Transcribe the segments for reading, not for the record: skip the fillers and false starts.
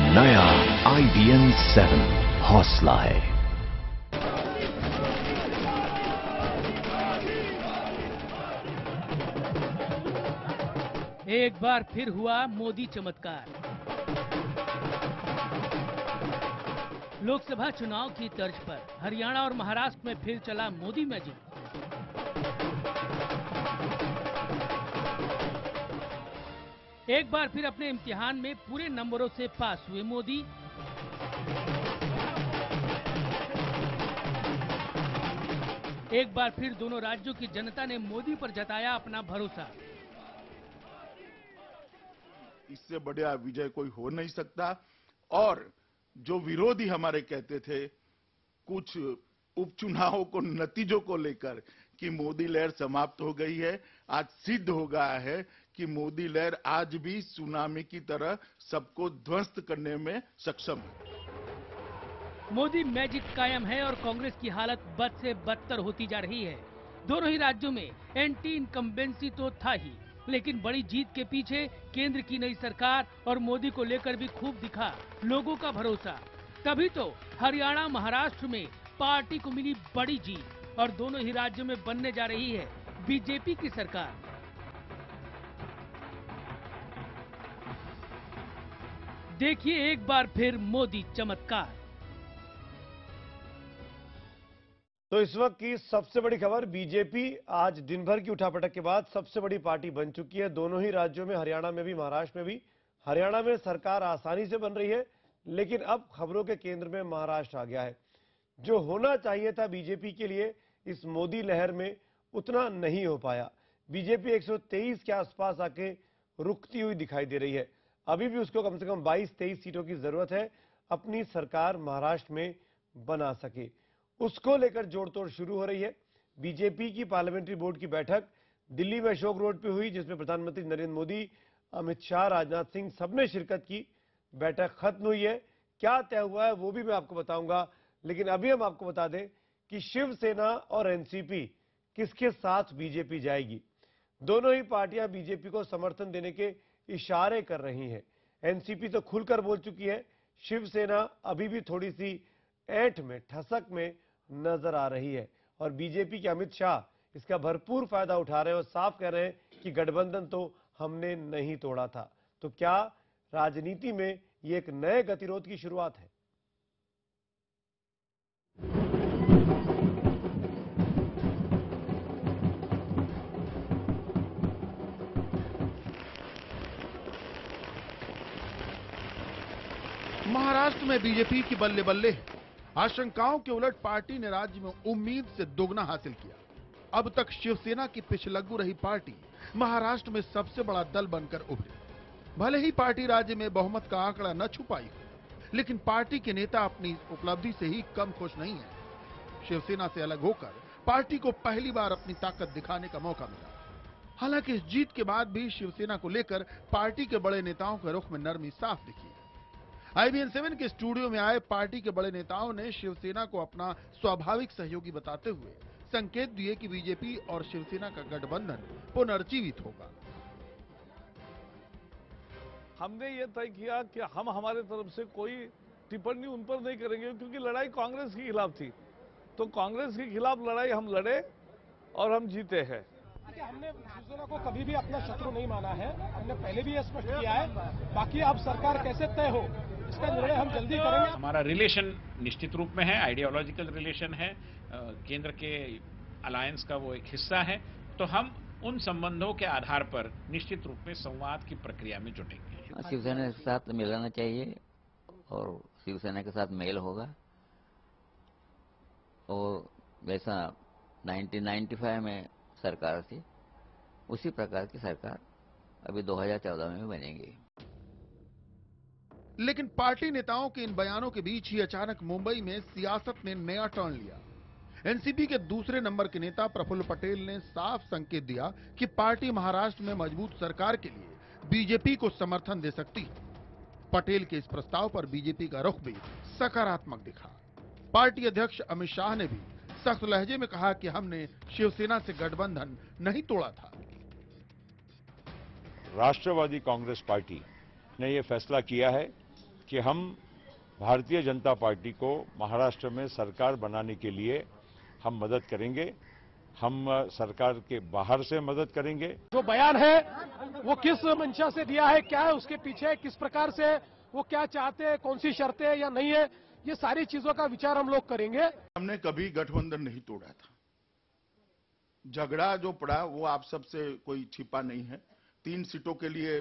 नया IBM 7 हौसला है। एक बार फिर हुआ मोदी चमत्कार। लोकसभा चुनाव की तर्ज पर हरियाणा और महाराष्ट्र में फिर चला मोदी मैजिक। एक बार फिर अपने इम्तिहान में पूरे नंबरों से पास हुए मोदी। एक बार फिर दोनों राज्यों की जनता ने मोदी पर जताया अपना भरोसा। इससे बढ़िया विजय कोई हो नहीं सकता। और जो विरोधी हमारे कहते थे कुछ उपचुनावों को नतीजों को लेकर कि मोदी लहर समाप्त हो गई है, आज सिद्ध हो गया है कि मोदी लहर आज भी सुनामी की तरह सबको ध्वस्त करने में सक्षम है। मोदी मैजिक कायम है और कांग्रेस की हालत बद से बदतर होती जा रही है। दोनों ही राज्यों में एंटी इनकम्बेंसी तो था ही, लेकिन बड़ी जीत के पीछे केंद्र की नई सरकार और मोदी को लेकर भी खूब दिखा लोगों का भरोसा। तभी तो हरियाणा महाराष्ट्र में पार्टी को मिली बड़ी जीत और दोनों ही राज्यों में बनने जा रही है बीजेपी की सरकार। देखिए एक बार फिर मोदी चमत्कार। तो इस वक्त की सबसे बड़ी खबर, बीजेपी आज दिन भर की उठापटक के बाद सबसे बड़ी पार्टी बन चुकी है। दोनों ही राज्यों में, हरियाणा में भी, महाराष्ट्र में भी। हरियाणा में सरकार आसानी से बन रही है, लेकिन अब खबरों के केंद्र में महाराष्ट्र आ गया है। जो होना चाहिए था बीजेपी के लिए इस मोदी लहर में, उतना नहीं हो पाया। बीजेपी 123 के आसपास आके रुकती हुई दिखाई दे रही है। अभी भी उसको कम से कम 22-23 सीटों की जरूरत है अपनी सरकार महाराष्ट्र में बना सके। उसको लेकर जोड़तोड़ शुरू हो रही है। बीजेपी की पार्लियामेंट्री बोर्ड की बैठक दिल्ली में अशोक रोड पे हुई, जिसमें प्रधानमंत्री नरेंद्र मोदी, अमित शाह, राजनाथ सिंह सबने शिरकत की। बैठक खत्म हुई है। क्या तय हुआ है वो भी मैं आपको बताऊंगा, लेकिन अभी हम आपको बता दें कि शिवसेना और एनसीपी किसके साथ बीजेपी जाएगी। दोनों ही पार्टियां बीजेपी को समर्थन देने के इशारे कर रही हैं। एनसीपी तो खुलकर बोल चुकी है, शिवसेना अभी भी थोड़ी सी ऐंठ में, ठसक में नजर आ रही है। और बीजेपी के अमित शाह इसका भरपूर फायदा उठा रहे हैं और साफ कह रहे हैं कि गठबंधन तो हमने नहीं तोड़ा था। तो क्या राजनीति में ये एक नए गतिरोध की शुरुआत है? महाराष्ट्र में बीजेपी की बल्ले बल्ले है। आशंकाओं के उलट पार्टी ने राज्य में उम्मीद से दोगुना हासिल किया। अब तक शिवसेना की पिछलग्गू रही पार्टी महाराष्ट्र में सबसे बड़ा दल बनकर उभरी। भले ही पार्टी राज्य में बहुमत का आंकड़ा न छुपाई हो, लेकिन पार्टी के नेता अपनी उपलब्धि से ही कम खुश नहीं है। शिवसेना से अलग होकर पार्टी को पहली बार अपनी ताकत दिखाने का मौका मिला। हालांकि इस जीत के बाद भी शिवसेना को लेकर पार्टी के बड़े नेताओं के रुख में नरमी साफ दिखी। IBM 7 के स्टूडियो में आए पार्टी के बड़े नेताओं ने शिवसेना को अपना स्वाभाविक सहयोगी बताते हुए संकेत दिए कि बीजेपी और शिवसेना का गठबंधन पुनर्जीवित होगा। हमने ये तय किया कि हम हमारे तरफ से कोई टिप्पणी उन पर नहीं करेंगे, क्योंकि लड़ाई कांग्रेस के खिलाफ थी। तो कांग्रेस के खिलाफ लड़ाई हम लड़े और हम जीते हैं। हमने शिवसेना को कभी भी अपना शत्रु नहीं माना है, हमने पहले भी यह स्पष्ट किया है। बाकी अब सरकार कैसे तय हो इसका निर्णय हम जल्दी करेंगे। हमारा रिलेशन निश्चित रूप में है, आइडियोलॉजिकल रिलेशन है, केंद्र के अलायंस का वो एक हिस्सा है। तो हम उन संबंधों के आधार पर निश्चित रूप में संवाद की प्रक्रिया में जुटेंगे। शिवसेना के साथ मिलाना चाहिए और शिवसेना के साथ मेल होगा। और वैसा 1995 में सरकार थी, उसी प्रकार की सरकार अभी 2014 में भी बनेगी। लेकिन पार्टी नेताओं के इन बयानों के बीच ही अचानक मुंबई में सियासत ने नया टर्न लिया। एनसीपी के दूसरे नंबर के नेता प्रफुल्ल पटेल ने साफ संकेत दिया कि पार्टी महाराष्ट्र में मजबूत सरकार के लिए बीजेपी को समर्थन दे सकती है। पटेल के इस प्रस्ताव पर बीजेपी का रुख भी सकारात्मक दिखा। पार्टी अध्यक्ष अमित शाह ने भी सख्त लहजे में कहा कि हमने शिवसेना से गठबंधन नहीं तोड़ा था। राष्ट्रवादी कांग्रेस पार्टी ने यह फैसला किया है कि हम भारतीय जनता पार्टी को महाराष्ट्र में सरकार बनाने के लिए हम मदद करेंगे। हम सरकार के बाहर से मदद करेंगे। जो बयान है वो किस मंशा से दिया है, क्या है उसके पीछे, किस प्रकार से वो क्या चाहते हैं, कौन सी शर्तें है या नहीं है, ये सारी चीजों का विचार हम लोग करेंगे। हमने कभी गठबंधन नहीं तोड़ा था। झगड़ा जो पड़ा वो आप सबसे कोई छिपा नहीं है। 3 सीटों के लिए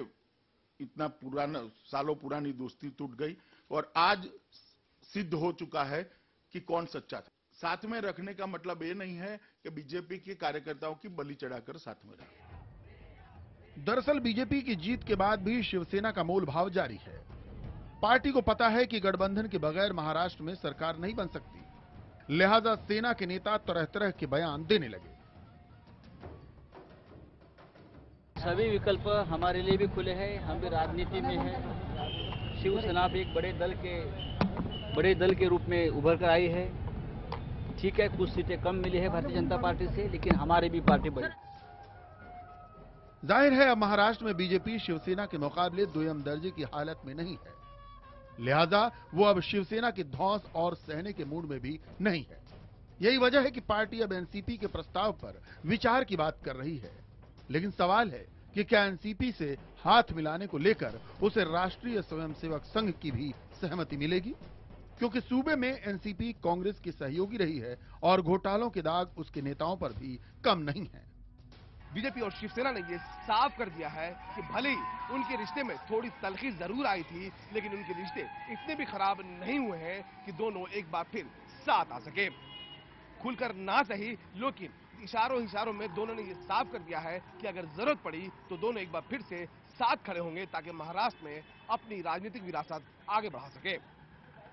इतना पुराना, सालों पुरानी दोस्ती टूट गई और आज सिद्ध हो चुका है कि कौन सच्चा था। साथ में रखने का मतलब ये नहीं है कि बीजेपी के कार्यकर्ताओं की बलि चढ़ाकर साथ में रखें। दरअसल बीजेपी की जीत के बाद भी शिवसेना का मोल भाव जारी है। पार्टी को पता है कि गठबंधन के बगैर महाराष्ट्र में सरकार नहीं बन सकती, लिहाजा सेना के नेता तरह तरह के बयान देने लगे। सभी विकल्प हमारे लिए भी खुले हैं, हम भी राजनीति में हैं। शिवसेना भी एक बड़े दल के रूप में उभर कर आई है। ठीक है, कुछ सीटें कम मिली है भारतीय जनता पार्टी से, लेकिन हमारी भी पार्टी बड़ी। जाहिर है अब महाराष्ट्र में बीजेपी शिवसेना के मुकाबले दोयम दर्जे की हालत में नहीं है, लिहाजा वो अब शिवसेना के धौंस और सहने के मूड में भी नहीं है। यही वजह है कि पार्टी अब एनसीपी के प्रस्ताव पर विचार की बात कर रही है। लेकिन सवाल है कि क्या एनसीपी से हाथ मिलाने को लेकर उसे राष्ट्रीय स्वयंसेवक संघ की भी सहमति मिलेगी, क्योंकि सूबे में एनसीपी कांग्रेस की सहयोगी रही है और घोटालों के दाग उसके नेताओं पर भी कम नहीं है। बीजेपी और शिवसेना ने ये साफ कर दिया है कि भले ही उनके रिश्ते में थोड़ी तलखी जरूर आई थी, लेकिन उनके रिश्ते इतने भी खराब नहीं हुए हैं कि दोनों एक बार फिर साथ आ सके। खुलकर ना सही, लेकिन इशारों में दोनों ने ये साफ कर दिया है कि अगर जरूरत पड़ी तो दोनों एक बार फिर से साथ खड़े होंगे, ताकि महाराष्ट्र में अपनी राजनीतिक विरासत आगे बढ़ा सके।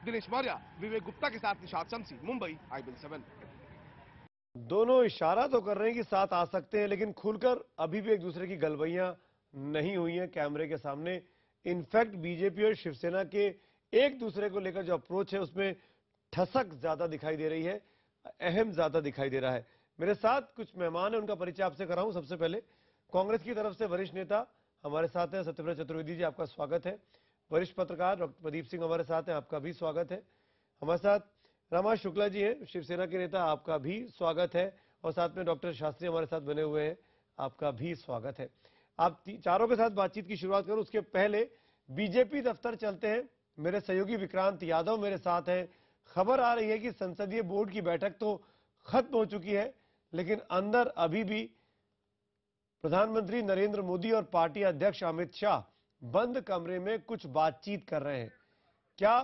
दिनेश मौर्य, विवेक गुप्ता के साथ निशाद शमसी, मुंबई, IBN 7। दोनों इशारा तो कर रहे हैं कि साथ आ सकते हैं, लेकिन खुलकर अभी भी एक दूसरे की गलबैयां नहीं हुई हैं कैमरे के सामने। इनफैक्ट बीजेपी और शिवसेना के एक दूसरे को लेकर जो अप्रोच है उसमें ठसक ज्यादा दिखाई दे रही है, अहम ज्यादा दिखाई दे रहा है। मेरे साथ कुछ मेहमान हैं, उनका परिचय आपसे कराऊं। सबसे पहले कांग्रेस की तरफ से वरिष्ठ नेता हमारे साथ हैं सत्यव्रत चतुर्वेदी जी, आपका स्वागत है। वरिष्ठ पत्रकार डॉक्टर प्रदीप सिंह हमारे साथ हैं, आपका भी स्वागत है। हमारे साथ रमा शुक्ला जी हैं, शिवसेना के नेता, आपका भी स्वागत है। और साथ में डॉक्टर शास्त्री हमारे साथ बने हुए हैं, आपका भी स्वागत है। आप चारों के साथ बातचीत की शुरुआत करूं उसके पहले बीजेपी दफ्तर चलते हैं। मेरे सहयोगी विक्रांत यादव मेरे साथ हैं। खबर आ रही है कि संसदीय बोर्ड की बैठक तो खत्म हो चुकी है, लेकिन अंदर अभी भी प्रधानमंत्री नरेंद्र मोदी और पार्टी अध्यक्ष अमित शाह बंद कमरे में कुछ बातचीत कर रहे हैं। क्या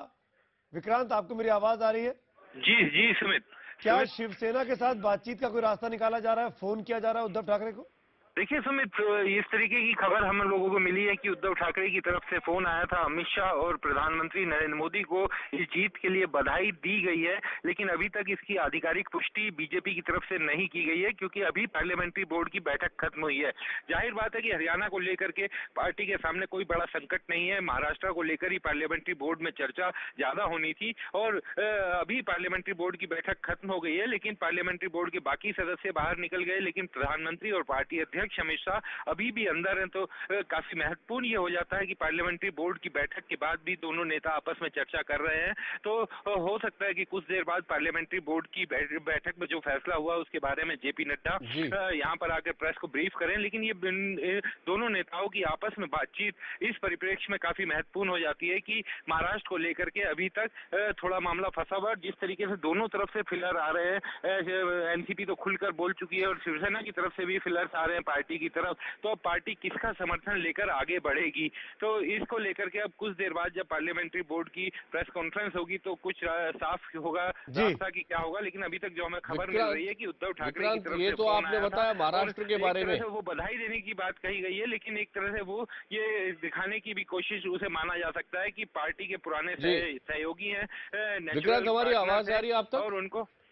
विक्रांत, आपको मेरी आवाज आ रही है? जी सुमित। क्या शिवसेना के साथ बातचीत का कोई रास्ता निकाला जा रहा है, फोन किया जा रहा है उद्धव ठाकरे को? देखिए सुमित, इस तरीके की खबर हम लोगों को मिली है कि उद्धव ठाकरे की तरफ से फोन आया था अमित शाह और प्रधानमंत्री नरेंद्र मोदी को इस जीत के लिए बधाई दी गई है, लेकिन अभी तक इसकी आधिकारिक पुष्टि बीजेपी की तरफ से नहीं की गई है, क्योंकि अभी पार्लियामेंट्री बोर्ड की बैठक खत्म हुई है। जाहिर बात है कि हरियाणा को लेकर के पार्टी के सामने कोई बड़ा संकट नहीं है, महाराष्ट्र को लेकर ही पार्लियामेंट्री बोर्ड में चर्चा ज्यादा होनी थी और अभी पार्लियामेंट्री बोर्ड की बैठक खत्म हो गई है, लेकिन पार्लियामेंट्री बोर्ड के बाकी सदस्य बाहर निकल गए, लेकिन प्रधानमंत्री और पार्टी अध्यक्ष अमित शाह अभी भी अंदर हैं। तो काफी महत्वपूर्ण ये हो जाता है कि पार्लियामेंट्री बोर्ड की बैठक के बाद भी दोनों नेता आपस में चर्चा कर रहे हैं। तो हो सकता है कि कुछ देर बाद पार्लियामेंट्री बोर्ड की बैठक में जो फैसला हुआ उसके बारे में जेपी नड्डा यहाँ पर आकर प्रेस को ब्रीफ करें, लेकिन ये दोनों नेताओं की आपस में बातचीत इस परिप्रेक्ष्य में काफी महत्वपूर्ण हो जाती है कि महाराष्ट्र को लेकर के अभी तक थोड़ा मामला फंसा हुआ। जिस तरीके से दोनों तरफ से फिलर आ रहे हैं, एनसीपी तो खुलकर बोल चुकी है और शिवसेना की तरफ से भी फिलर्स आ रहे हैं पार्टी की तरफ, तो अब पार्टी किसका समर्थन लेकर आगे बढ़ेगी, तो इसको लेकर के अब कुछ देर बाद जब पार्लियामेंट्री बोर्ड की प्रेस कॉन्फ्रेंस होगी तो कुछ साफ होगा रास्ता की क्या होगा। लेकिन अभी तक जो हमें खबर मिल रही है कि उद्धव ठाकरे की तरफ से तो आपने बताया महाराष्ट्र के बारे में वो बधाई देने की बात कही गई है, लेकिन एक तरह से वो ये दिखाने की भी कोशिश उसे माना जा सकता है कि पार्टी के पुराने सहयोगी हैं, विक्रांत हमारी आवाज आ रही है आप तक और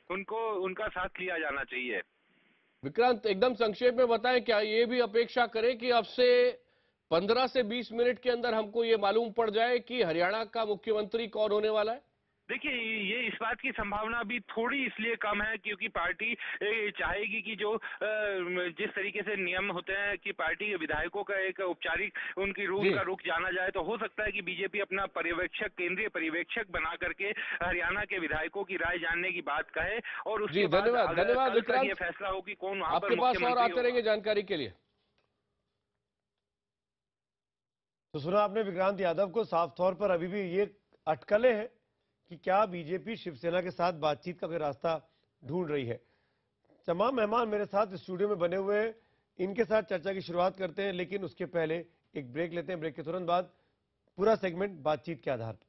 उनको उनका साथ लिया जाना चाहिए। विक्रांत, एकदम संक्षेप में बताएं, क्या ये भी अपेक्षा करें कि अब से 15 से 20 मिनट के अंदर हमको ये मालूम पड़ जाए कि हरियाणा का मुख्यमंत्री कौन होने वाला है? देखिए, ये इस बात की संभावना भी थोड़ी इसलिए कम है क्योंकि पार्टी चाहेगी कि जो जिस तरीके से नियम होते हैं कि पार्टी के विधायकों का एक औपचारिक उनकी रूट का रुख जाना जाए, तो हो सकता है कि बीजेपी अपना पर्यवेक्षक, केंद्रीय पर्यवेक्षक बना करके हरियाणा के विधायकों की राय जानने की बात कहे और उसके बाद धन्यवाद कल तक ये फैसला हो कि कौन वहां पर आपके पास और आते मुख्यमंत्री रहेंगे जानकारी के लिए। तो सुना आपने विक्रांत यादव को, साफ तौर पर अभी भी ये अटकलें हैं कि क्या बीजेपी शिवसेना के साथ बातचीत का कोई रास्ता ढूंढ रही है। तमाम मेहमान मेरे साथ स्टूडियो में बने हुए हैं, इनके साथ चर्चा की शुरुआत करते हैं, लेकिन उसके पहले एक ब्रेक लेते हैं। ब्रेक के तुरंत बाद पूरा सेगमेंट बातचीत के आधार पर।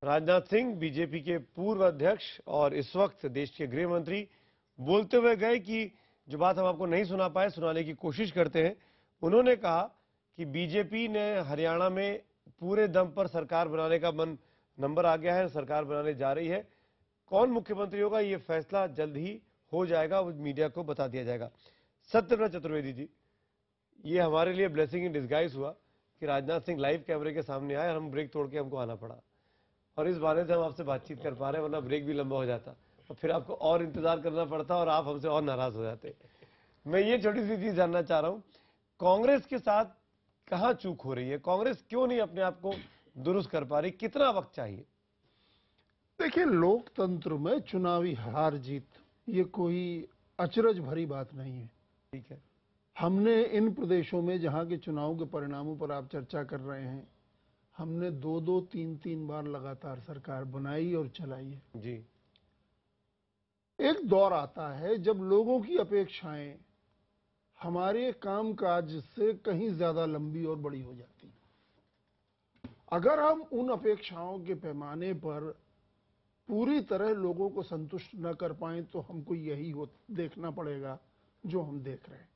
राजनाथ सिंह बीजेपी के पूर्व अध्यक्ष और इस वक्त देश के गृह मंत्री बोलते हुए गए कि जो बात हम आपको नहीं सुना पाए, सुनाने की कोशिश करते हैं। उन्होंने कहा कि बीजेपी ने हरियाणा में पूरे दम पर सरकार बनाने का नंबर आ गया है, सरकार बनाने जा रही है। कौन मुख्यमंत्री होगा ये फैसला जल्द ही हो जाएगा, वो मीडिया को बता दिया जाएगा। सत्यव्रत चतुर्वेदी जी, ये हमारे लिए ब्लेसिंग इन डिस्गाइज हुआ कि राजनाथ सिंह लाइव कैमरे के सामने आए और हम ब्रेक तोड़ के हमको आना पड़ा, और इस बारे से हम आपसे बातचीत कर पा रहे हैं, वरना ब्रेक भी लंबा हो जाता और फिर आपको और इंतजार करना पड़ता और आप हमसे और नाराज हो जाते। मैं ये छोटी सी चीज जानना चाह रहा हूं, कांग्रेस के साथ कहां चूक हो रही है? कांग्रेस क्यों नहीं अपने आप को दुरुस्त कर पा रही? कितना वक्त चाहिए? देखिए, लोकतंत्र में चुनावी हार जीत ये कोई अचरज भरी बात नहीं है। ठीक है, हमने इन प्रदेशों में जहां के चुनाव के परिणामों पर आप चर्चा कर रहे हैं, हमने 2-2, 3-3 बार लगातार सरकार बनाई और चलाई है जी। एक दौर आता है जब लोगों की अपेक्षाएं हमारे कामकाज से कहीं ज्यादा लंबी और बड़ी हो जाती हैं। अगर हम उन अपेक्षाओं के पैमाने पर पूरी तरह लोगों को संतुष्ट न कर पाएं तो हमको यही देखना पड़ेगा जो हम देख रहे हैं।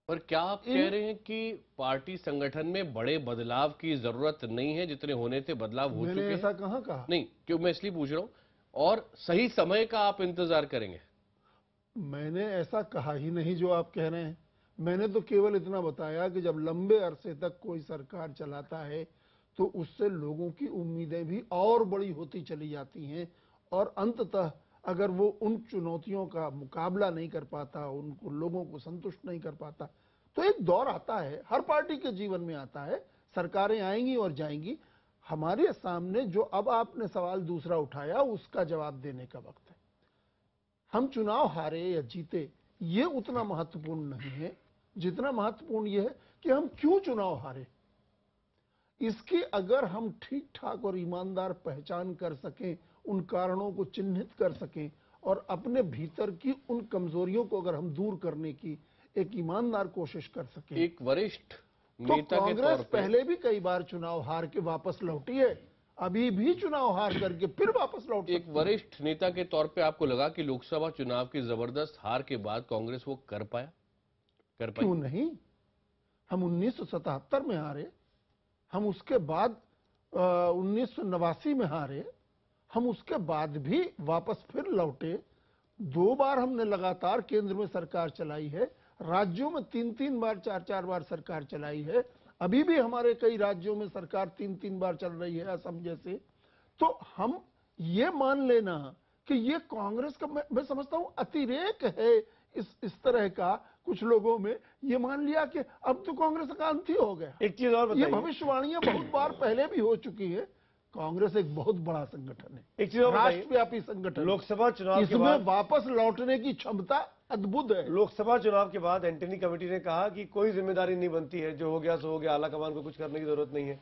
पर क्या आप कह रहे हैं कि पार्टी संगठन में बड़े बदलाव की जरूरत नहीं है? जितने होने थे बदलाव हो चुके हैं। मैंने ऐसा कहाँ कहा? नहीं, क्यों, मैं इसलिए पूछ रहा हूं। और सही समय का आप इंतजार करेंगे? मैंने ऐसा कहा ही नहीं जो आप कह रहे हैं। मैंने तो केवल इतना बताया कि जब लंबे अरसे तक कोई सरकार चलाता है तो उससे लोगों की उम्मीदें भी और बड़ी होती चली जाती हैं और अंततः अगर वो उन चुनौतियों का मुकाबला नहीं कर पाता, उनको लोगों को संतुष्ट नहीं कर पाता, तो एक दौर आता है, हर पार्टी के जीवन में आता है। सरकारें आएंगी और जाएंगी। हमारे सामने जो अब आपने सवाल दूसरा उठाया, उसका जवाब देने का वक्त है। हम चुनाव हारे या जीते ये उतना महत्वपूर्ण नहीं है जितना महत्वपूर्ण यह है कि हम क्यों चुनाव हारे। इसकी अगर हम ठीक ठाक और ईमानदार पहचान कर सकें, उन कारणों को चिन्हित कर सकें और अपने भीतर की उन कमजोरियों को अगर हम दूर करने की एक ईमानदार कोशिश कर सकें, एक वरिष्ठ तो नेता के तौर कांग्रेस पे पहले भी कई बार चुनाव हार के वापस लौटी है, अभी भी चुनाव हार करके फिर वापस लौट। एक वरिष्ठ नेता के तौर पे आपको लगा कि लोकसभा चुनाव की जबरदस्त हार के बाद कांग्रेस वो कर पाई? क्यों नहीं? हम 1977 में हारे, हम उसके बाद 1989 में हारे, हम उसके बाद भी वापस फिर लौटे। 2 बार हमने लगातार केंद्र में सरकार चलाई है, राज्यों में 3-3 बार 4-4 बार सरकार चलाई है। अभी भी हमारे कई राज्यों में सरकार 3-3 बार चल रही है, असम जैसे। तो हम ये मान लेना कि ये कांग्रेस का, मैं समझता हूं अतिरेक है इस तरह का कुछ लोगों में, ये मान लिया कि अब तो कांग्रेस का अंत ही हो गया। एक चीज और बताइए, ये भविष्यवाणियां बहुत बार पहले भी हो चुकी है। कांग्रेस एक बहुत बड़ा संगठन है, एक चीज और बताइए, राष्ट्रव्यापी संगठन। लोकसभा चुनाव के बाद बाद वापस लौटने की क्षमता अद्भुत है। लोकसभा चुनाव के बाद एंटनी कमेटी ने कहा कि कोई जिम्मेदारी नहीं बनती है, जो हो गया सो हो गया, आला कमान को कुछ करने की जरूरत नहीं है।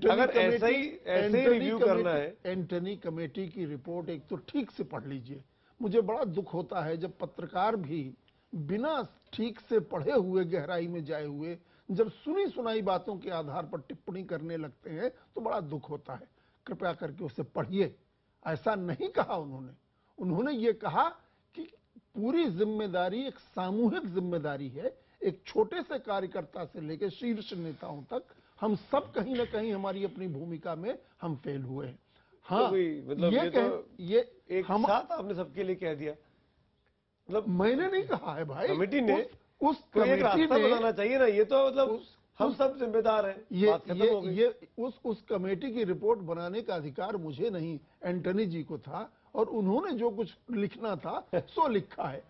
अगर ऐसे ही रिव्यू करना है, एंटनी कमेटी की रिपोर्ट एक तो ठीक से पढ़ लीजिए। मुझे बड़ा दुख होता है जब पत्रकार भी बिना ठीक से पढ़े हुए, गहराई में जाए हुए, जब सुनी सुनाई बातों के आधार पर टिप्पणी करने लगते हैं तो बड़ा दुख होता है। कृपया करके उसे पढ़िए ऐसा नहीं कहा उन्होंने ये कहा कि पूरी जिम्मेदारी एक सामूहिक जिम्मेदारी है, एक छोटे से कार्यकर्ता से लेकर शीर्ष नेताओं तक हम सब कहीं ना कहीं हमारी अपनी भूमिका में हम फेल हुए हैं। हाँ, तो मतलब ये एक साथ आपने सबके लिए कह दिया, मतलब मैंने नहीं कहा है भाई, कमेटी ने उस एक रास्ता बताना चाहिए ना, ये तो मतलब हम सब जिम्मेदार हैं। उस कमेटी की रिपोर्ट बनाने का अधिकार मुझे नहीं, एंटनी जी को था, और उन्होंने जो कुछ लिखना था सो लिखा है।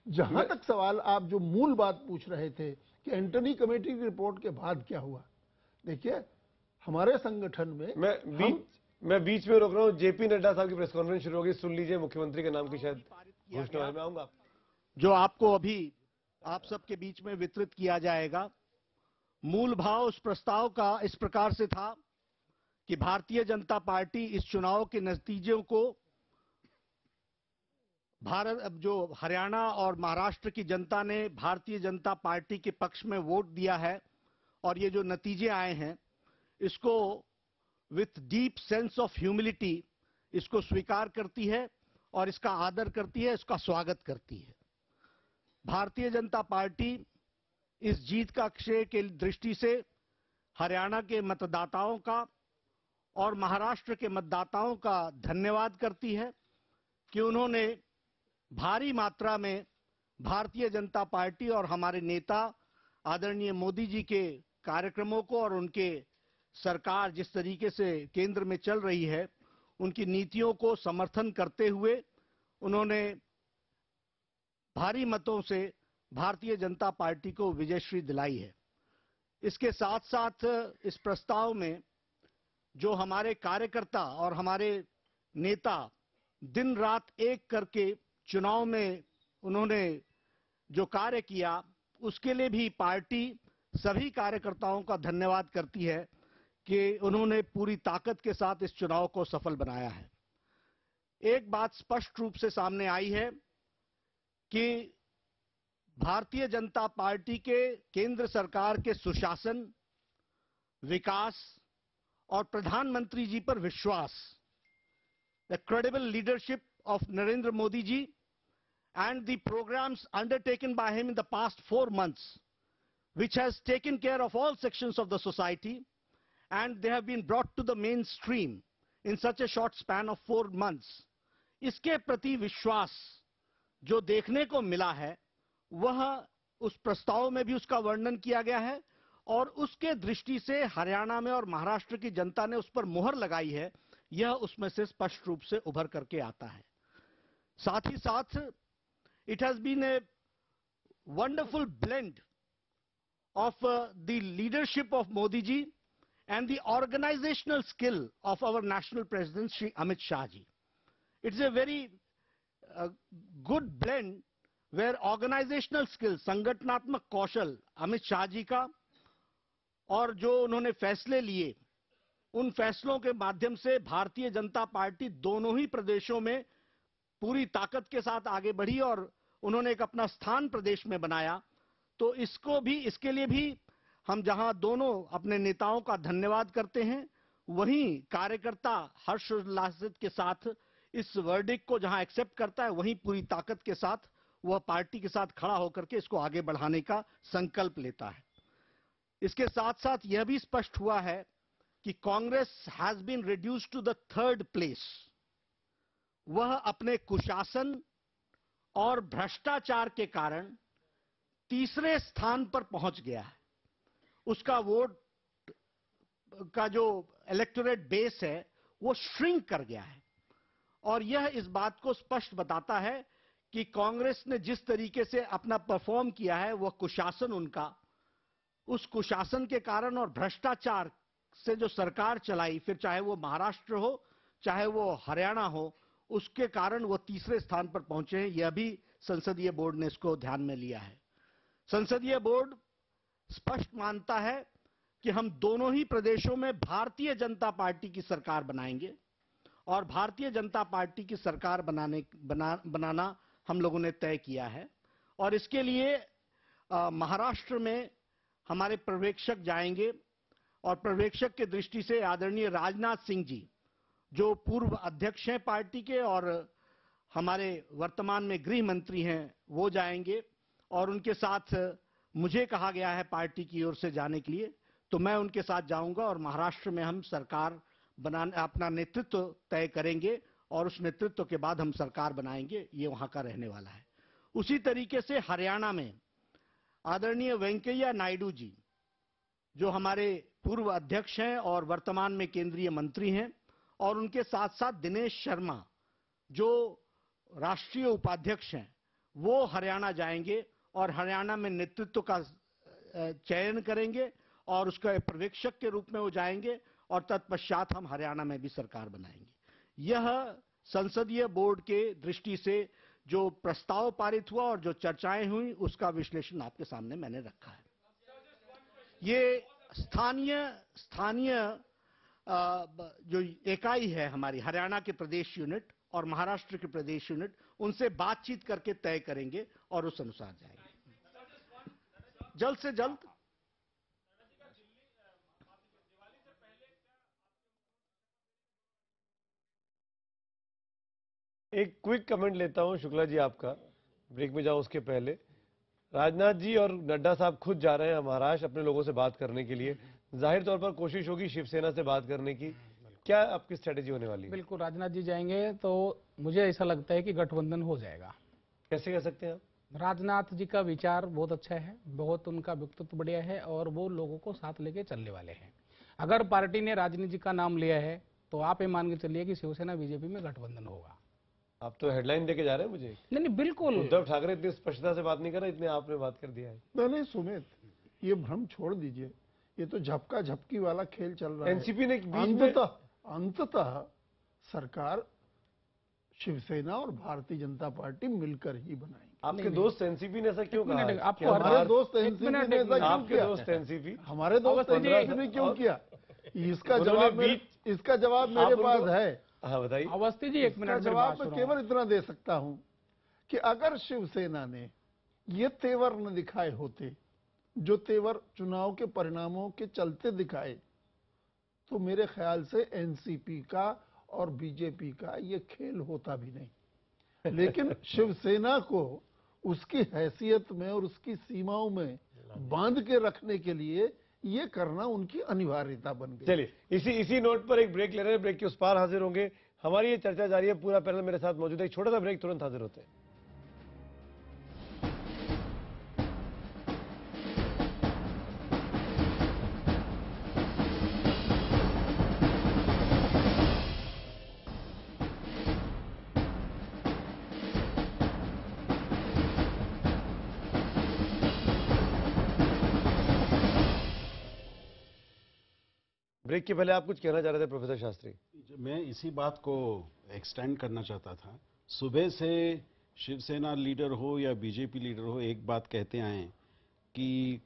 जहां तक सवाल आप जो मूल बात पूछ रहे थे कि एंटनी कमेटी की रिपोर्ट के बाद क्या हुआ, देखिए हमारे संगठन में मैं बीच में रोक रहा हूँ। जेपी नड्डा साहब की प्रेस कॉन्फ्रेंस शुरू होगी, सुन लीजिए, मुख्यमंत्री के नाम की शायद घोषणा में आऊंगा, जो आपको अभी आप सबके बीच में वितरित किया जाएगा। मूल भाव उस प्रस्ताव का इस प्रकार से था कि भारतीय जनता पार्टी इस चुनाव के नतीजों को जो हरियाणा और महाराष्ट्र की जनता ने भारतीय जनता पार्टी के पक्ष में वोट दिया है और ये जो नतीजे आए हैं, इसको with deep sense of humility इसको स्वीकार करती है और इसका आदर करती है, इसका स्वागत करती है। भारतीय जनता पार्टी इस जीत का श्रेय की दृष्टि से हरियाणा के मतदाताओं का और महाराष्ट्र के मतदाताओं का धन्यवाद करती है कि उन्होंने भारी मात्रा में भारतीय जनता पार्टी और हमारे नेता आदरणीय मोदी जी के कार्यक्रमों को और उनके सरकार जिस तरीके से केंद्र में चल रही है उनकी नीतियों को समर्थन करते हुए उन्होंने भारी मतों से भारतीय जनता पार्टी को विजयश्री दिलाई है। इसके साथ साथ इस प्रस्ताव में जो हमारे कार्यकर्ता और हमारे नेता दिन रात एक करके चुनाव में उन्होंने जो कार्य किया, उसके लिए भी पार्टी सभी कार्यकर्ताओं का धन्यवाद करती है कि उन्होंने पूरी ताकत के साथ इस चुनाव को सफल बनाया है। एक बात स्पष्ट रूप से सामने आई है कि भारतीय जनता पार्टी के केंद्र सरकार के सुशासन, विकास और प्रधानमंत्री जी पर विश्वास, the credible leadership of Narendra Modi ji and the programs undertaken by him in the past 4 months, which has taken care of all sections of the society, and they have been brought to the mainstream in such a short span of 4 months. इसके प्रति विश्वास जो देखने को मिला है, वह उस प्रस्ताव में भी उसका वर्णन किया गया है और उसके दृष्टि से हरियाणा में और महाराष्ट्र की जनता ने उस पर मुहर लगाई है, यह उसमें से स्पष्ट रूप से उभर करके आता है। साथ ही साथ it has been a wonderful blend of the leadership of Modi ji and the organizational skill of our national president Shri Amit Shah ji. It's a very good blend where organizational skill, संगठनात्मक कौशल अमित शाह जी का और जो उन्होंने फैसले लिए, उन फैसलों के माध्यम से भारतीय जनता पार्टी दोनों ही प्रदेशों में पूरी ताकत के साथ आगे बढ़ी और उन्होंने एक अपना स्थान प्रदेश में बनाया। तो इसके लिए भी हम जहां दोनों अपने नेताओं का धन्यवाद करते हैं, वहीं कार्यकर्ता हर्षोल्लासित के साथ इस वर्डिक्ट को जहां एक्सेप्ट करता है, वहीं पूरी ताकत के साथ वह पार्टी के साथ खड़ा होकर के इसको आगे बढ़ाने का संकल्प लेता है। इसके साथ साथ यह भी स्पष्ट हुआ है कि Congress has been reduced to the 3rd place. वह अपने कुशासन और भ्रष्टाचार के कारण 3रे स्थान पर पहुंच गया है। उसका वोट का जो इलेक्टोरेट बेस है वो श्रिंक कर गया है और यह इस बात को स्पष्ट बताता है कि कांग्रेस ने जिस तरीके से अपना परफॉर्म किया है, वह कुशासन उनका, उस कुशासन के कारण और भ्रष्टाचार से जो सरकार चलाई, फिर चाहे वो महाराष्ट्र हो चाहे वो हरियाणा हो, उसके कारण वो 3रे स्थान पर पहुंचे हैं। यह भी संसदीय बोर्ड ने इसको ध्यान में लिया है। संसदीय बोर्ड स्पष्ट मानता है कि हम दोनों ही प्रदेशों में भारतीय जनता पार्टी की सरकार बनाएंगे और भारतीय जनता पार्टी की सरकार बनाना हम लोगों ने तय किया है और इसके लिए महाराष्ट्र में हमारे पर्यवेक्षक जाएंगे और पर्यवेक्षक की दृष्टि से आदरणीय राजनाथ सिंह जी जो पूर्व अध्यक्ष हैं पार्टी के और हमारे वर्तमान में गृह मंत्री हैं वो जाएंगे और उनके साथ मुझे कहा गया है पार्टी की ओर से जाने के लिए, तो मैं उनके साथ जाऊंगा और महाराष्ट्र में हम सरकार बनाने अपना नेतृत्व तय करेंगे और उस नेतृत्व के बाद हम सरकार बनाएंगे। ये वहां का रहने वाला है। उसी तरीके से हरियाणा में आदरणीय वेंकैया नायडू जी जो हमारे पूर्व अध्यक्ष हैं और वर्तमान में केंद्रीय मंत्री हैं, और उनके साथ साथ दिनेश शर्मा जो राष्ट्रीय उपाध्यक्ष हैं, वो हरियाणा जाएंगे और हरियाणा में नेतृत्व का चयन करेंगे और उसका पर्यवेक्षक के रूप में वो जाएंगे और तत्पश्चात हम हरियाणा में भी सरकार बनाएंगे। यह संसदीय बोर्ड के दृष्टि से जो प्रस्ताव पारित हुआ और जो चर्चाएं हुई उसका विश्लेषण आपके सामने मैंने रखा है। ये स्थानीय जो इकाई है हमारी हरियाणा के प्रदेश यूनिट और महाराष्ट्र के प्रदेश यूनिट, उनसे बातचीत करके तय करेंगे और उस अनुसार जाएंगे जल्द से जल्द। एक क्विक कमेंट लेता हूं शुक्ला जी आपका, ब्रेक में जाओ उसके पहले। राजनाथ जी और नड्डा साहब खुद जा रहे हैं महाराष्ट्र अपने लोगों से बात करने के लिए। जाहिर तौर पर कोशिश होगी शिवसेना से बात करने की, क्या आपकी स्ट्रेटेजी होने वाली है? बिल्कुल, राजनाथ जी जाएंगे तो मुझे ऐसा लगता है कि गठबंधन हो जाएगा। कैसे कह सकते हैं आप? राजनाथ जी का विचार बहुत अच्छा है, बहुत उनका व्यक्तित्व बढ़िया है और वो लोगों को साथ लेके चलने वाले हैं। अगर पार्टी ने राजनीति जी का नाम लिया है तो आप ये मान के चलिए कि शिवसेना बीजेपी में गठबंधन होगा। आप तो हेडलाइन देके जा रहे हैं मुझे। नहीं, बिल्कुल। उद्धव ठाकरे इतनी स्पष्टता से बात नहीं कर रहे, इतने आपने बात कर दिया है। नहीं सुमित, ये भ्रम छोड़ दीजिए, ये तो झपका झपकी वाला खेल चल रहा है। एनसीपी ने अंततः सरकार शिवसेना और भारतीय जनता पार्टी मिलकर ही बनाएंगे। आपके दोस्त एनसीपी ने ऐसा क्यों कहा? हमारे दोस्त एनसीपी ने ऐसा क्यों किया? आपके दोस्त एनसीपी, हमारे दोस्त एनसीपी ने क्यों किया? इसका जवाब मेरे पास है। हाँ बताइए। अवस्थी जी, एक मिनट जवाब मैं केवल इतना दे सकता हूं कि अगर शिवसेना ने ये तेवर न दिखाए होते जो तेवर चुनाव के परिणामों के चलते दिखाए, तो मेरे ख्याल से एनसीपी का और बीजेपी का ये खेल होता भी नहीं। लेकिन शिवसेना को उसकी हैसियत में और उसकी सीमाओं में बांध के रखने के लिए ये करना उनकी अनिवार्यता बन गई। चलिए इसी नोट पर एक ब्रेक ले रहे हैं, ब्रेक के उस पार हाजिर होंगे। हमारी ये चर्चा जारी है, पूरा पैनल मेरे साथ मौजूद है। एक छोटा सा ब्रेक, तुरंत हाजिर होते हैं। ब्रेक के पहले आप कुछ कहना चाह रहे थे प्रोफेसर शास्त्री? मैं इसी बात को एक्सटेंड करना चाहता था। सुबह से शिवसेना लीडर हो या बीजेपी लीडर हो एक बात कहते आए कि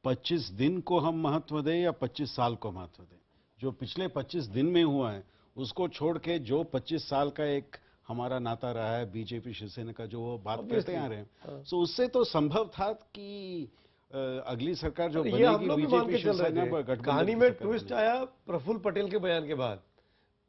25 दिन को हम महत्व दें या 25 साल को महत्व दें। जो पिछले 25 दिन में हुआ है उसको छोड़ के जो 25 साल का एक हमारा नाता रहा है बीजेपी शिवसेना का, जो वो बात कहते आ रहे हैं, तो उससे तो संभव था कि अगली सरकार जो बनेगी बीजेपी शिवसेना गठबंधन। कहानी में ट्विस्ट आया प्रफुल्ल पटेल के बयान के बाद।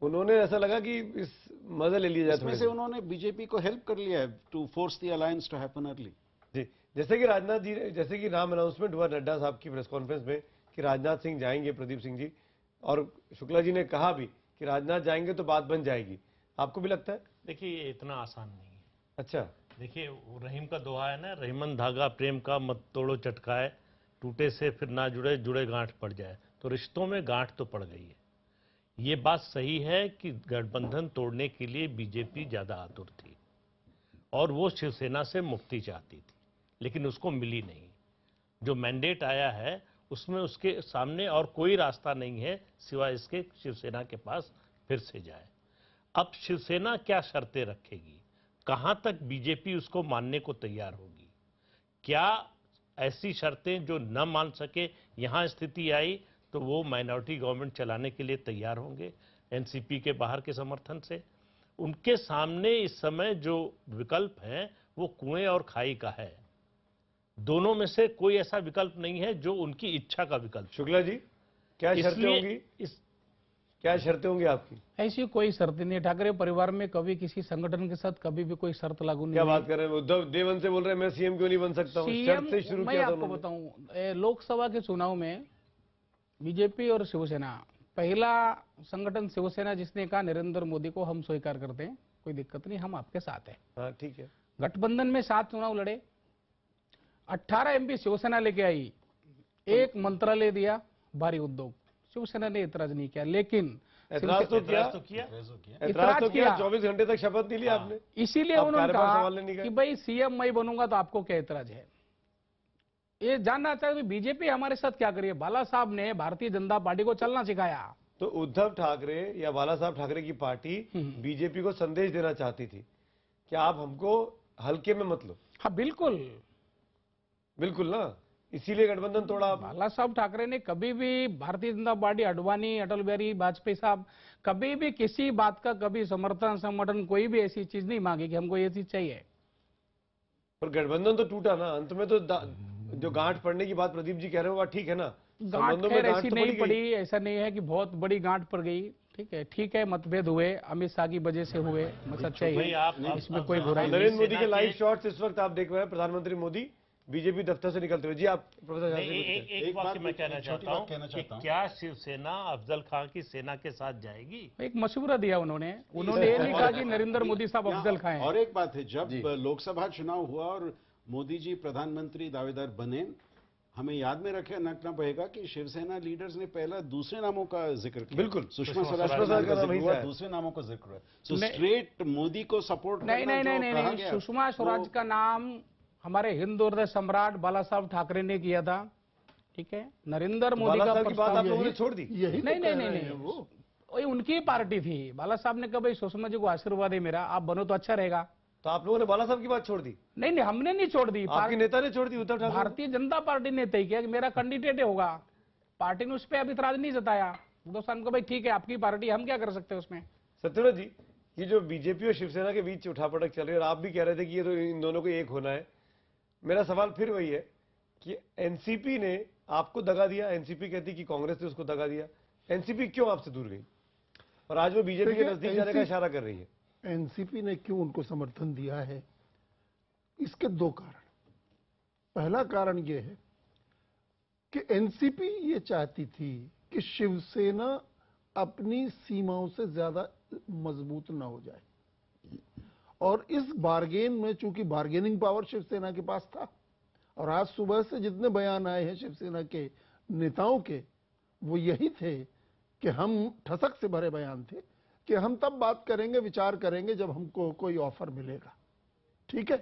उन्होंने ऐसा लगा कि इस मजा ले लिया जाए, इसमें से उन्होंने बीजेपी को हेल्प कर लिया है to force the alliance to happen early. जी, जैसे कि राजनाथ जी, जैसे कि नाम अनाउंसमेंट हुआ नड्डा साहब की प्रेस कॉन्फ्रेंस में कि राजनाथ सिंह जाएंगे, प्रदीप सिंह जी, और शुक्ला जी ने कहा भी कि राजनाथ जाएंगे तो बात बन जाएगी। आपको भी लगता है? देखिए, ये इतना आसान नहीं है। अच्छा, देखिए, रहीम का दोहा है ना, रहीमन धागा प्रेम का मत तोड़ो चटकाए, टूटे से फिर ना जुड़े, जुड़े गांठ पड़ जाए। तो रिश्तों में गांठ तो पड़ गई है। ये बात सही है कि गठबंधन तोड़ने के लिए बीजेपी ज्यादा आतुर थी और वो शिवसेना से मुक्ति चाहती थी, लेकिन उसको मिली नहीं। जो मैंडेट आया है उसमें उसके सामने और कोई रास्ता नहीं है सिवाय इसके शिवसेना के पास फिर से जाए। अब शिवसेना क्या शर्तें रखेगी, कहां तक बीजेपी उसको मानने को तैयार होगी? क्या ऐसी शर्तें जो न मान सके, यहां स्थिति आई तो वो माइनॉरिटी गवर्नमेंट चलाने के लिए तैयार होंगे एनसीपी के बाहर के समर्थन से? उनके सामने इस समय जो विकल्प है वो कुएं और खाई का है। दोनों में से कोई ऐसा विकल्प नहीं है जो उनकी इच्छा का विकल्प। शुक्ला जी, क्या शर्तें होंगी? क्या शर्तें होंगी आपकी? ऐसी कोई शर्त नहीं है। ठाकरे परिवार में कभी किसी संगठन के साथ कभी भी कोई शर्त लागू नहीं क्या हुई। बात कर रहे हैं? उद्धव डे वन से बोल रहे हैं मैं सीएम क्यों नहीं बन सकता हूँ, शर्त से शुरू मैं किया था आपको उन्होंने। बताऊं, लोकसभा के चुनाव में बीजेपी और शिवसेना, पहला संगठन शिवसेना जिसने कहा नरेंद्र मोदी को हम स्वीकार करते हैं, कोई दिक्कत नहीं, हम आपके साथ हैं। हाँ ठीक है। गठबंधन में 7 चुनाव लड़े, 18 एमपी शिवसेना लेके आई, एक मंत्रालय दिया भारी उद्योग, शिवसेना ने ऐतराज नहीं किया। लेकिन ऐतराज तो किया, ऐतराज तो किया। 24 घंटे तक शपथ नहीं ली आपने, इसीलिए उन्होंने कहा कि भाई सीएम मैं बनूंगा तो आपको क्या ऐतराज है। ये जानना चाहते बीजेपी हमारे साथ क्या करिए। बाला साहब ने भारतीय जनता पार्टी को चलना सिखाया। तो उद्धव ठाकरे या बाला साहब ठाकरे की पार्टी बीजेपी को संदेश देना चाहती थी कि आप हमको हल्के में मत लो। हाँ बिल्कुल, बिल्कुल ना, इसीलिए गठबंधन तोड़ा। बाला साहब ठाकरे ने कभी भी भारतीय जनता पार्टी, अडवाणी, अटल बिहारी वाजपेयी साहब कभी भी किसी बात का कभी समर्थन संगठन कोई भी ऐसी चीज नहीं मांगी कि हमको ये चीज चाहिए। पर गठबंधन तो टूटा ना अंत में। तो जो गांठ पड़ने की बात प्रदीप जी कह रहे हो बात ठीक है ना, गांठ खैर ऐसी नहीं पड़ी, ऐसा नहीं है कि बहुत बड़ी गांठ पड़ गई। ठीक है, मतभेद हुए, अमित शाह की वजह से हुए, सच्चाई है, इसमें कोई बुराई नहीं। नरेंद्र मोदी के लाइव शॉट्स इस वक्त आप देख रहे हैं, प्रधानमंत्री मोदी बीजेपी दफ्तर से निकलते हुए। जी आप प्रोफेसर एक बात मैं कहना चाहता हूँ कि क्या शिवसेना अफजल खान की सेना के साथ जाएगी? एक मशवरा दिया उन्होंने ये नहीं कहा कि नरेंद्र मोदी साहब अफजल खान। और एक बात है, जब लोकसभा चुनाव हुआ और मोदी जी प्रधानमंत्री दावेदार बने, हमें याद में रखना पड़ेगा कि शिवसेना लीडर्स ने पहला दूसरे नामों का जिक्र किया। बिल्कुल, सुषमा स्वराज का जिक्र हुआ, दूसरे नामों का जिक्र हुआ। सो स्ट्रेट मोदी को सपोर्ट नहीं, सुषमा स्वराज का नाम हमारे हिंदू हृदय सम्राट बाला साहब ठाकरे ने किया था। ठीक है, नरेंद्र मोदी का बात आप लोगों ने छोड़ दी। नहीं, वही उनकी पार्टी थी। बाला साहब ने कहा भाई सुषमा जी को आशीर्वाद है मेरा, आप बनो तो अच्छा रहेगा। तो आप लोगों ने बाला साहब की बात छोड़ दी? नहीं, हमने नहीं छोड़ दी, आपके नेता ने छोड़ दी। उद्धव ठाकरे, भारतीय जनता पार्टी ने तय किया कि मेरा कैंडिडेट होगा। पार्टी ने उस पर अभी इतराज नहीं जताया। उद्धव साहब को भाई ठीक है आपकी पार्टी, हम क्या कर सकते हैं उसमें। सत्यव्रत जी, ये जो बीजेपी और शिवसेना के बीच उठापटक चल रही है और आप भी कह रहे थे कि ये तो इन दोनों को एक होना है, मेरा सवाल फिर वही है कि एनसीपी ने आपको दगा दिया। एनसीपी कहती कि कांग्रेस ने उसको दगा दिया। एनसीपी क्यों आपसे दूर गई और आज वो बीजेपी के नजदीक जाने का इशारा कर रही है? एनसीपी ने क्यों उनको समर्थन दिया है, इसके 2 कारण। पहला कारण यह है कि एनसीपी ये चाहती थी कि शिवसेना अपनी सीमाओं से ज्यादा मजबूत ना हो जाए, और इस बार्गेन में चूंकि बार्गेनिंग पावर शिवसेना के पास था, और आज सुबह से जितने बयान आए हैं शिवसेना के नेताओं के, वो यही थे कि हम ठसक से भरे बयान थे कि हम तब बात करेंगे, विचार करेंगे जब हमको कोई ऑफर मिलेगा। ठीक है,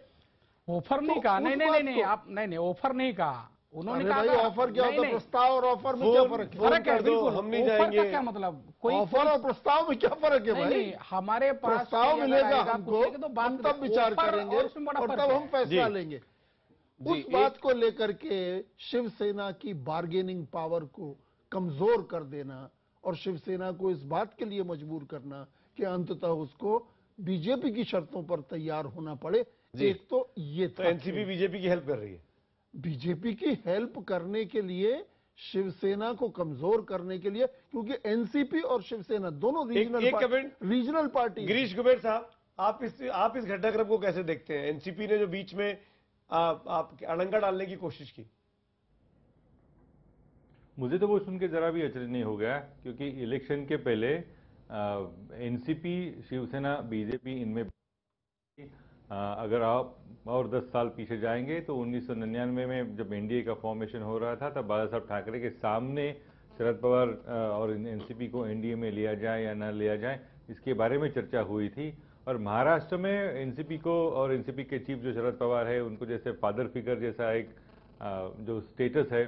ऑफर नहीं कहा। नहीं, आप नहीं, ऑफर नहीं कहा उन्होंने। कहा ऑफर क्या होता है? प्रस्ताव और ऑफर में क्या फर्क है? बिल्कुल, हम नहीं जाएंगे। क्या मतलब, कोई ऑफर और प्रस्ताव में क्या फर्क है भाई? हमारे पास प्रस्ताव मिलेगा हमको, हम तब विचार करेंगे और तब हम फैसला लेंगे। उस बात को लेकर के शिवसेना की बार्गेनिंग पावर को कमजोर कर देना और शिवसेना को इस बात के लिए मजबूर करना कि अंततः उसको बीजेपी की शर्तों पर तैयार होना पड़े। एक तो ये तो एनसीपी बीजेपी की हेल्प कर रही है। बीजेपी की हेल्प करने के लिए, शिवसेना को कमजोर करने के लिए, क्योंकि एनसीपी और शिवसेना दोनों रीजनल पार्टी। गिरीश कुबेर साहब, आप इस घटनाक्रम को कैसे देखते हैं? एनसीपी ने जो बीच में आप अड़ंगा डालने की कोशिश की। मुझे तो वो सुन के जरा भी अचरज नहीं हो गया, क्योंकि इलेक्शन के पहले एनसीपी, शिवसेना, बीजेपी इनमें अगर आप और 10 साल पीछे जाएंगे तो 1999 में जब एनडीए का फॉर्मेशन हो रहा था, तब बाला साहब ठाकरे के सामने शरद पवार और एनसीपी को एनडीए में लिया जाए या न लिया जाए, इसके बारे में चर्चा हुई थी। और महाराष्ट्र में एनसीपी को और एनसीपी के चीफ जो शरद पवार है, उनको जैसे फादर फिगर जैसा एक जो स्टेटस है,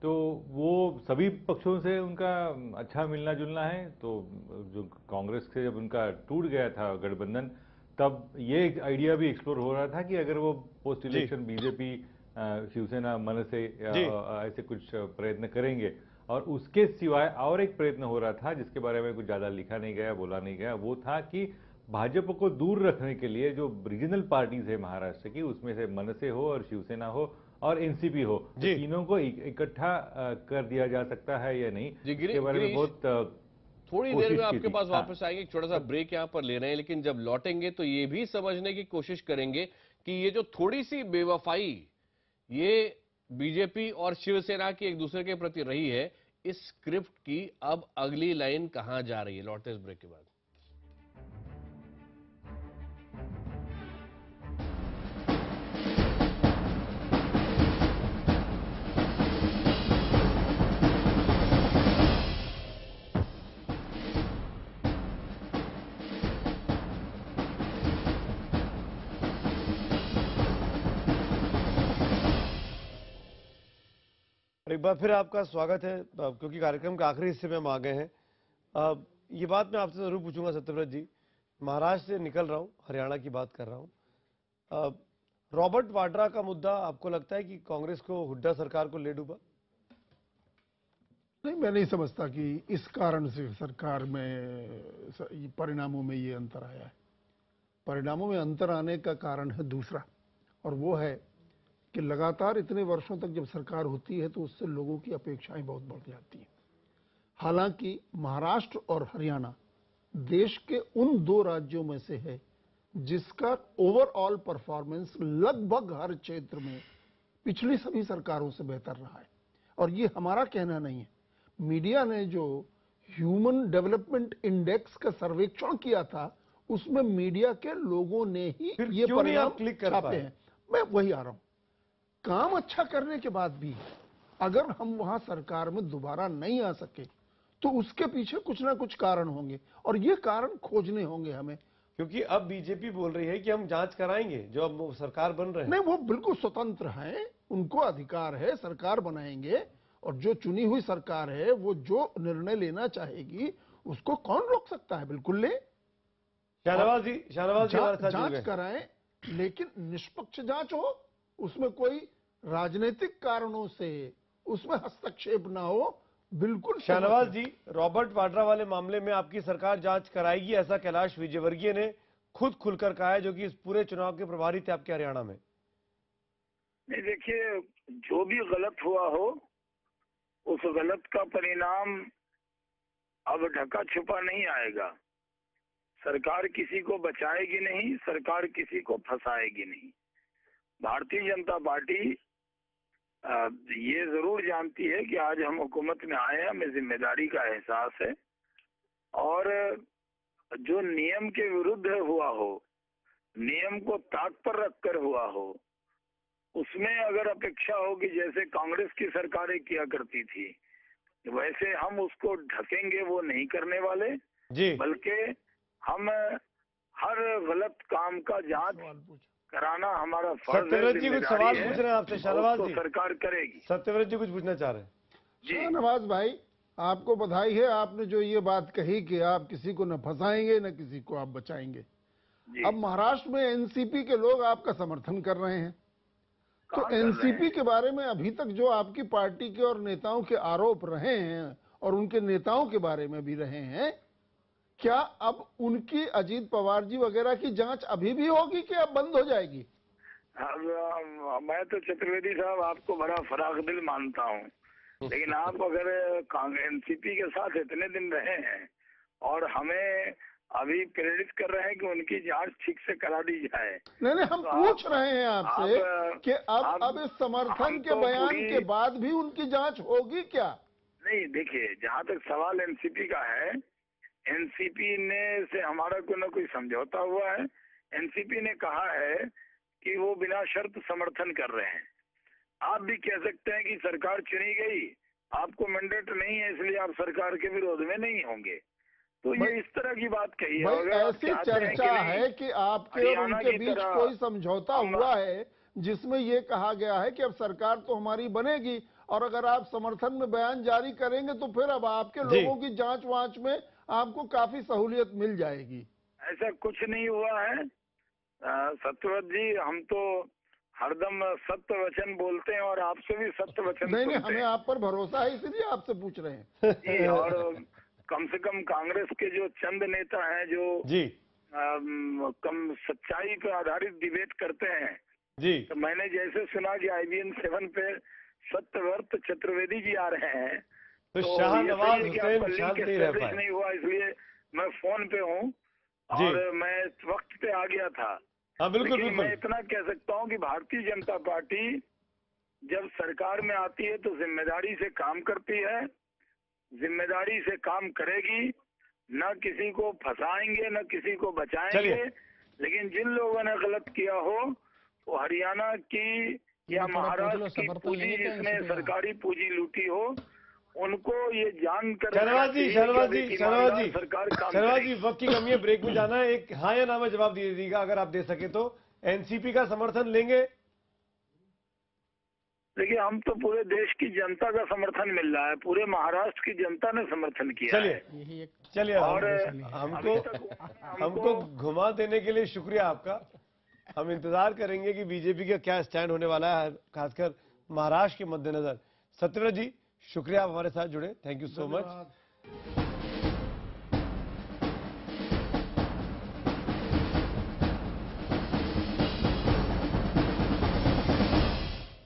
तो वो सभी पक्षों से उनका अच्छा मिलना जुलना है। तो जो कांग्रेस से जब उनका टूट गया था गठबंधन, तब ये एक आइडिया भी एक्सप्लोर हो रहा था कि अगर वो पोस्ट इलेक्शन बीजेपी, शिवसेना, मन से ऐसे कुछ प्रयत्न करेंगे। और उसके सिवाय और एक प्रयत्न हो रहा था जिसके बारे में कुछ ज़्यादा लिखा नहीं गया, बोला नहीं गया, वो था कि भाजपा को दूर रखने के लिए जो रीजनल पार्टीज है महाराष्ट्र की, उसमें से मनसे हो और शिवसेना हो और एनसीपी हो, तीनों को इकट्ठा कर दिया जा सकता है या नहीं, इसके बारे में बहुत थोड़ी देर में आपके पास वापस आएंगे, एक छोटा सा ब्रेक यहाँ पर ले रहे हैं, लेकिन जब लौटेंगे तो ये भी समझने की कोशिश करेंगे कि ये जो थोड़ी सी बेवफाई ये बीजेपी और शिवसेना की एक दूसरे के प्रति रही है, इस स्क्रिप्ट की अब अगली लाइन कहां जा रही है। लौटते इस ब्रेक के बाद। एक बार फिर आपका स्वागत है, क्योंकि कार्यक्रम के आखिरी हिस्से में हम आ गए हैं। ये बात मैं आपसे जरूर पूछूंगा सत्यव्रत जी, महाराष्ट्र से निकल रहा हूं, हरियाणा की बात कर रहा हूं। रॉबर्ट वाड्रा का मुद्दा आपको लगता है कि कांग्रेस को हुड्डा सरकार को ले डूबा? नहीं, मैं नहीं समझता कि इस कारण से सरकार में परिणामों में ये अंतर आया है। परिणामों में अंतर आने का कारण है दूसरा, और वो है कि लगातार इतने वर्षों तक जब सरकार होती है तो उससे लोगों की अपेक्षाएं बहुत बढ़ जाती हैं। हालांकि महाराष्ट्र और हरियाणा देश के उन दो राज्यों में से है जिसका ओवरऑल परफॉर्मेंस लगभग हर क्षेत्र में पिछली सभी सरकारों से बेहतर रहा है। और ये हमारा कहना नहीं है, मीडिया ने जो ह्यूमन डेवलपमेंट इंडेक्स का सर्वेक्षण किया था उसमें मीडिया के लोगों ने ही ये परिणाम छापे हैं। मैं वही आ रहा हूं, काम अच्छा करने के बाद भी अगर हम वहां सरकार में दोबारा नहीं आ सके तो उसके पीछे कुछ ना कुछ कारण होंगे, और ये कारण खोजने होंगे हमें। क्योंकि अब बीजेपी बोल रही है कि हम जांच कराएंगे, जो अब वो सरकार बन रहे हैं। नहीं, वो बिल्कुल स्वतंत्र हैं, उनको अधिकार है, सरकार बनाएंगे, और जो चुनी हुई सरकार है वो जो निर्णय लेना चाहेगी उसको कौन रोक सकता है? बिल्कुल ले। शाहनवाज जी जांच कराएं, लेकिन निष्पक्ष जांच हो, उसमें कोई राजनीतिक कारणों से उसमें हस्तक्षेप ना हो। बिल्कुल शाहनवाज जी, रॉबर्ट वाड्रा वाले मामले में आपकी सरकार जांच कराएगी, ऐसा कैलाश विजयवर्गीय ने खुद खुलकर कहा है, जो कि इस पूरे चुनाव के प्रभारी थे आपके हरियाणा में। नहीं, देखिए, जो भी गलत हुआ हो उस गलत का परिणाम अब ढका छुपा नहीं आएगा। सरकार किसी को बचाएगी नहीं, सरकार किसी को फंसाएगी नहीं। भारतीय जनता पार्टी ये जरूर जानती है कि आज हम हुकूमत में आए हैं, हमें जिम्मेदारी का एहसास है, और जो नियम के विरुद्ध हुआ हो, नियम को ताक पर रखकर हुआ हो, उसमें अगर अपेक्षा हो कि जैसे कांग्रेस की सरकारें किया करती थी वैसे हम उसको ढकेंगे, वो नहीं करने वाले जी, बल्कि हम हर गलत काम का जांच कराना हमारा फर्ज है। सत्यव्रत जी कुछ सवाल पूछ रहे हैं आपसे, शाहनवाज जी। सरकार करेगी। सत्यव्रत जी कुछ पूछना चाह रहे हैं। शाहनवाज भाई, आपको बधाई है, आपने जो ये बात कही कि आप किसी को न फंसाएंगे न किसी को आप बचाएंगे। अब महाराष्ट्र में एनसीपी के लोग आपका समर्थन कर रहे हैं, तो एनसीपी के बारे में अभी तक जो आपकी पार्टी के और नेताओं के आरोप रहे हैं और उनके नेताओं के बारे में भी रहे हैं, क्या अब उनकी अजीत पवार जी वगैरह की जांच अभी भी होगी कि अब बंद हो जाएगी? मैं तो चतुर्वेदी साहब आपको बड़ा फराख दिल मानता हूँ, लेकिन आप अगर एनसीपी के साथ इतने दिन रहे हैं और हमें अभी प्रेरित कर रहे हैं कि उनकी जांच ठीक से करा दी जाए। नहीं, हम पूछ रहे हैं आपसे कि अब इस समर्थन के बयान के बाद भी उनकी जांच होगी क्या? नहीं, देखिए, जहाँ तक सवाल एनसीपी का है, एनसीपी ने से हमारा कोई ना कोई समझौता हुआ है। एनसीपी ने कहा है कि वो बिना शर्त समर्थन कर रहे हैं। आप भी कह सकते हैं कि सरकार चुनी गई, आपको मैंडेट नहीं है, इसलिए आप सरकार के विरोध में नहीं होंगे। तो ये इस तरह की बात कही है। ऐसी चर्चा है कि आपके और उनके बीच कोई समझौता हुआ है जिसमें ये कहा गया है कि अब सरकार तो हमारी बनेगी, और अगर आप समर्थन में बयान जारी करेंगे तो फिर अब आपके लोगों की जांच वांच में आपको काफी सहूलियत मिल जाएगी। ऐसा कुछ नहीं हुआ है सत्यव्रत जी, हम तो हरदम सत्य वचन बोलते हैं और आपसे भी सत्य वचन नहीं, हमें आप पर भरोसा है, इसलिए आपसे पूछ रहे हैं जी। और कम से कम कांग्रेस के जो चंद नेता हैं जो जी कम सच्चाई पर आधारित डिबेट करते हैं जी, तो मैंने जैसे सुना कि IBN 7 पे सत्यव्रत चतुर्वेदी जी आ रहे हैं, तो शाहनवाज ये सही है कि हुसैन आपका शांत लिंक नहीं रह एस्टेब्लिश पाए। नहीं हुआ, इसलिए मैं फोन पे हूँ और मैं वक्त पे आ गया था। हाँ बिल्कुल लेकिन बिल्कुल। मैं इतना कह सकता हूँ कि भारतीय जनता पार्टी जब सरकार में आती है तो जिम्मेदारी से काम करती है, जिम्मेदारी से काम करेगी, न किसी को फंसाएंगे न किसी को बचाएंगे। लेकिन जिन लोगों ने गलत किया हो वो हरियाणा की या महाराष्ट्र की पूंजी जिसने सरकारी पूंजी लूटी हो उनको ये जानकर शहनवाज जी वक्त की कमी है, ब्रेक में जाना है। एक हाँ या ना में जवाब दे दीजिएगा अगर आप दे सके तो। एनसीपी का समर्थन लेंगे? देखिए हम तो पूरे देश की जनता का समर्थन मिल रहा है, पूरे महाराष्ट्र की जनता ने समर्थन किया है। चलिए और हमको घुमा देने के लिए शुक्रिया आपका। हम इंतजार करेंगे कि बीजेपी का क्या स्टैंड होने वाला है, खासकर महाराष्ट्र के मद्देनजर। सत्यव्रत जी शुक्रिया आप हमारे साथ जुड़े, थैंक यू सो मच।